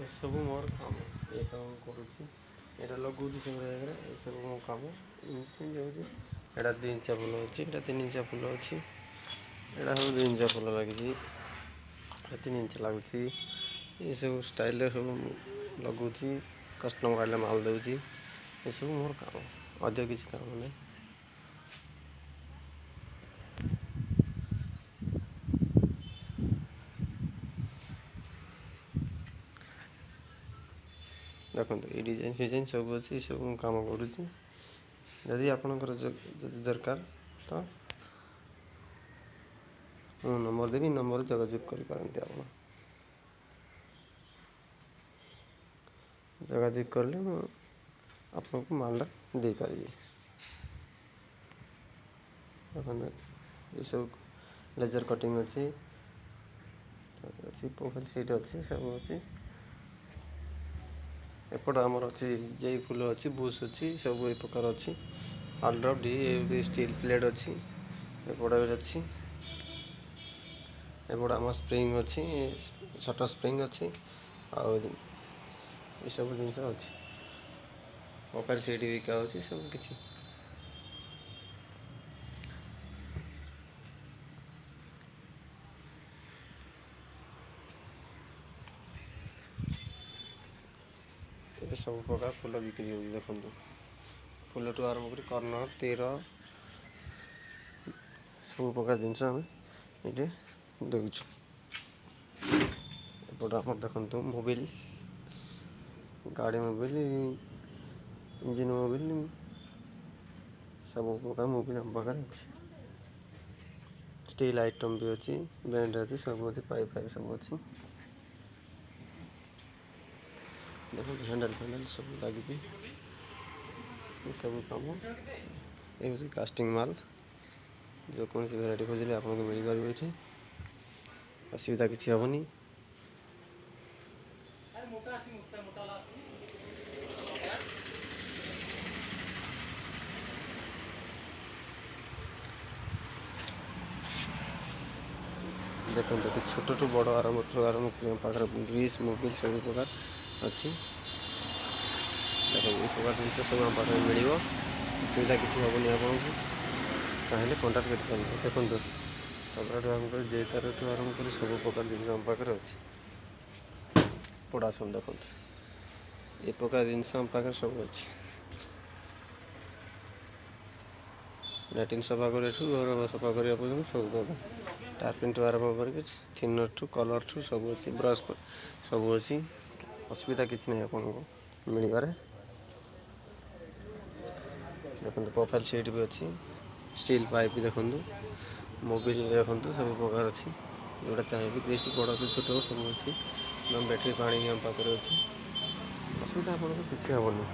ଏସବୁ ମୋର କାମ, ଏସବୁ କରୁଛି, ଏଇଟା ଲଗାଉଛି ସବୁ ଜାଗାରେ, ଏସବୁ ମୋ କାମ ଏମିତି ସେମିତି ହେଉଛି। ଏଇଟା 2 ଇଞ୍ଚିଆ ଫୁଲ ଅଛି, ଏଇଟା 3 ଇଞ୍ଚିଆ ଫୁଲ ଅଛି, ଏଇଟା ସବୁ 2 ଇଞ୍ଚିଆ ଫୁଲ ଲାଗିଛି, ଏଇଟା 3 ଇଞ୍ଚ ଲାଗୁଛି। ଏସବୁ ଷ୍ଟାଇଲ୍ରେ ସବୁ ଲଗାଉଛି, କଷ୍ଟମର୍ ଆଇଲେ ମାଲ୍ ଦେଉଛି, ଏସବୁ ମୋର କାମ, ଅଧିକ କିଛି କାମ ନାହିଁ। ଦେଖନ୍ତୁ ଏଇ ଡିଜାଇନ୍ ଫିଜାଇନ୍ ସବୁ ଅଛି, ସବୁ ମୁଁ କାମ କରୁଛି। ଯଦି ଆପଣଙ୍କର ଯଦି ଦରକାର ତ ମୁଁ ନମ୍ବର ଦେବି, ନମ୍ବରରେ ଯୋଗାଯୋଗ କରିପାରନ୍ତି। ଆପଣ ଯୋଗାଯୋଗ କଲେ ମୁଁ ଆପଣଙ୍କୁ ମାଲଟା ଦେଇପାରିବି। ଦେଖନ୍ତୁ ଏସବୁ ଲେଜର୍ କଟିଂ ଅଛି, ପୋଖରୀ ସିଟ୍ ଅଛି, ସବୁ ଅଛି। ଏପଟ ଆମର ଅଛି ଯେଇ ଫୁଲ ଅଛି, ବୁସ୍ ଅଛି, ସବୁ ଏ ପ୍ରକାର ଅଛି। ଆଲଡ୍ରପ୍ ଷ୍ଟିଲ୍ ପ୍ଲେଟ୍ ଅଛି, ଏପଟ ବି ଅଛି। ଏପଟ ଆମର ସ୍ପ୍ରିଙ୍ଗ ଅଛି, ଛୋଟ ସ୍ପ୍ରିଙ୍ଗ ଅଛି, ଆଉ ଏସବୁ ଜିନିଷ ଅଛି। ପୋଖରୀ ସିଟ୍ ବିକା ହେଉଛି, ସବୁ କିଛି। ଏବେ ସବୁ ପ୍ରକାର ଫୁଲ ବିକ୍ରି ହେଉଛି। ଦେଖନ୍ତୁ ଫୁଲଠୁ ଆରମ୍ଭ କରି କର୍ଣ୍ଣର, ତୀର, ସବୁ ପ୍ରକାର ଜିନିଷ ଆମେ ଏଠି ଦେଉଛୁ। ଏପଟେ ଆମର ଦେଖନ୍ତୁ ମୋବିଲ୍, ଗାଡ଼ି ମୋବିଲ୍, ଇଞ୍ଜିନ୍ ମୋବିଲ୍, ସବୁ ପ୍ରକାର ମୋବିଲ୍ ଆମ ପାଖରେ ଅଛି। ଷ୍ଟିଲ୍ ଆଇଟମ୍ ବି ଅଛି, ବେଣ୍ଡ ଅଛି, ସବୁ ଅଛି, ପାଇପ୍ ଫାଇପ୍ ସବୁ ଅଛି। ଦେଖନ୍ତୁ ହ୍ୟାଣ୍ଡେଲ୍ ଫ୍ୟାଣ୍ଡେଲ୍ ସବୁ ଲାଗିଛି, ଏସବୁ କାମ। ଏ ହେଉଛି କାଷ୍ଟିଂ ମାଲ୍, ଯେକୌଣସି ଭେରାଇଟି ଖୋଜିଲେ ଆପଣଙ୍କୁ ମିଳିପାରିବ ଏଠି, ଅସୁବିଧା କିଛି ହେବନି। ଦେଖନ୍ତୁ ଏଠି ଛୋଟଠୁ ବଡ଼ ଆରମ୍ଭ ପାଖରେ ଗ୍ରୀସ୍ ମୋବିଲ୍ ସବୁ ପ୍ରକାର ଅଛି। ଦେଖନ୍ତୁ ଏ ପ୍ରକାର ଜିନିଷ ସବୁ ଆମ ପାଖରେ ମିଳିବ, ଅସୁବିଧା କିଛି ହେବନି। ଆପଣଙ୍କୁ ଚାହିଁଲେ କଣ୍ଟାକ୍ଟ କରିପାରିବେ। ଦେଖନ୍ତୁ ତବଲାଠୁ ଆରମ୍ଭ କରି ଜେତାରଠୁ ଆରମ୍ଭ କରି ସବୁ ପ୍ରକାର ଜିନିଷ ଆମ ପାଖରେ ଅଛି। ପଡ଼ାସନ୍ ଦେଖନ୍ତୁ ଏ ପ୍ରକାର ଜିନିଷ ଆମ ପାଖରେ ସବୁ ଅଛି। ଲାଟ୍ରିନ୍ ସଫା କରିବାଠୁ ଘର ସଫା କରିବା ପର୍ଯ୍ୟନ୍ତ ସବୁ ପ୍ରକାର, ଟାର୍ପିନ୍ଠୁ ଆରମ୍ଭ କରିକି ଥିନର୍ଠୁ କଲର୍ଠୁ ସବୁ ଅଛି, ବ୍ରସ୍ ସବୁ ଅଛି, ଅସୁବିଧା କିଛି ନାହିଁ ଆପଣଙ୍କୁ ମିଳିବାରେ। ଦେଖନ୍ତୁ ପ୍ରୋଫାଇଲ୍ ସିଟ୍ ବି ଅଛି, ଷ୍ଟିଲ୍ ପାଇପ୍ ଦେଖନ୍ତୁ, ମୋବିଲ୍ ଦେଖନ୍ତୁ, ସବୁ ପ୍ରକାର ଅଛି। ଯେଉଁଟା ଚାହିଁବେ ବେଶୀ ବଡ଼ ଛୋଟ ସବୁ ଅଛି। ବ୍ୟାଟେରୀ ପାଣି ବି ଆମ ପାଖରେ ଅଛି, ଅସୁବିଧା ଆପଣଙ୍କୁ କିଛି ହେବନି।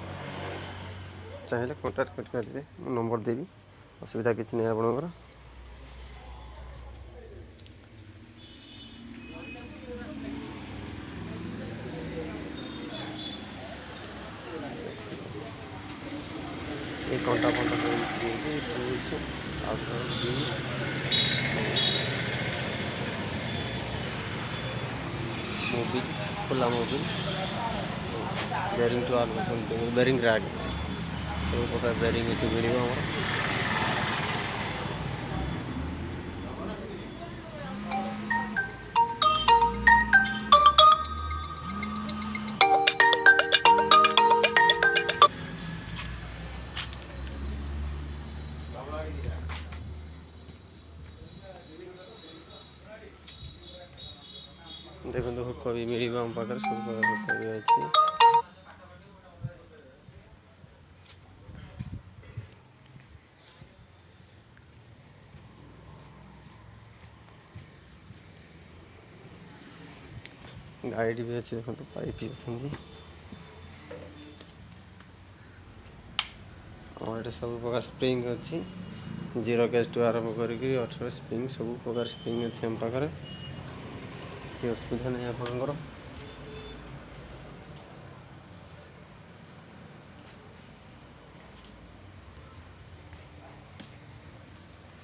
ଚାହିଁଲେ କଣ୍ଟାକ୍ଟ କରିପାରିବେ, ମୁଁ ନମ୍ବର ଦେବି, ଅସୁବିଧା କିଛି ନାହିଁ ଆପଣଙ୍କର। এই କଣ୍ଟା ଫଣ୍ଟା ସବୁ ବିକ୍ରି ହେଉଛି, ମୋବିଲ୍, ଖୋଲା ମୋବିଲ୍, ବେରିଂଠୁ ଆରମ୍ଭ କରି ବେରିଂ ରାଗ୍, ସବୁ ପ୍ରକାର ବେରିଂ ଏଠି ମିଳିବ ଆମର। ଦେଖନ୍ତୁ ହୁକ ବି ମିଳିବ ଆମ ପାଖରେ, ସବୁ ପ୍ରକାର ହୁକ ବି ଅଛି। ଗାଇଡ଼ ବି ଅଛି, ଦେଖନ୍ତୁ ପାଇପ୍ ଅଛନ୍ତି। ଆମର ଏଠି ସବୁ ପ୍ରକାର ସ୍ପ୍ରିଙ୍ଗ ଅଛି, 0 ଗେଜ୍ଠୁ ଆରମ୍ଭ କରିକି 18 ସ୍ପ୍ରିଙ୍ଗ, ସବୁ ପ୍ରକାର ସ୍ପ୍ରିଙ୍ଗ ଅଛି ଆମ ପାଖରେ, କିଛି ଅସୁବିଧା ନାହିଁ ଆପଣଙ୍କର।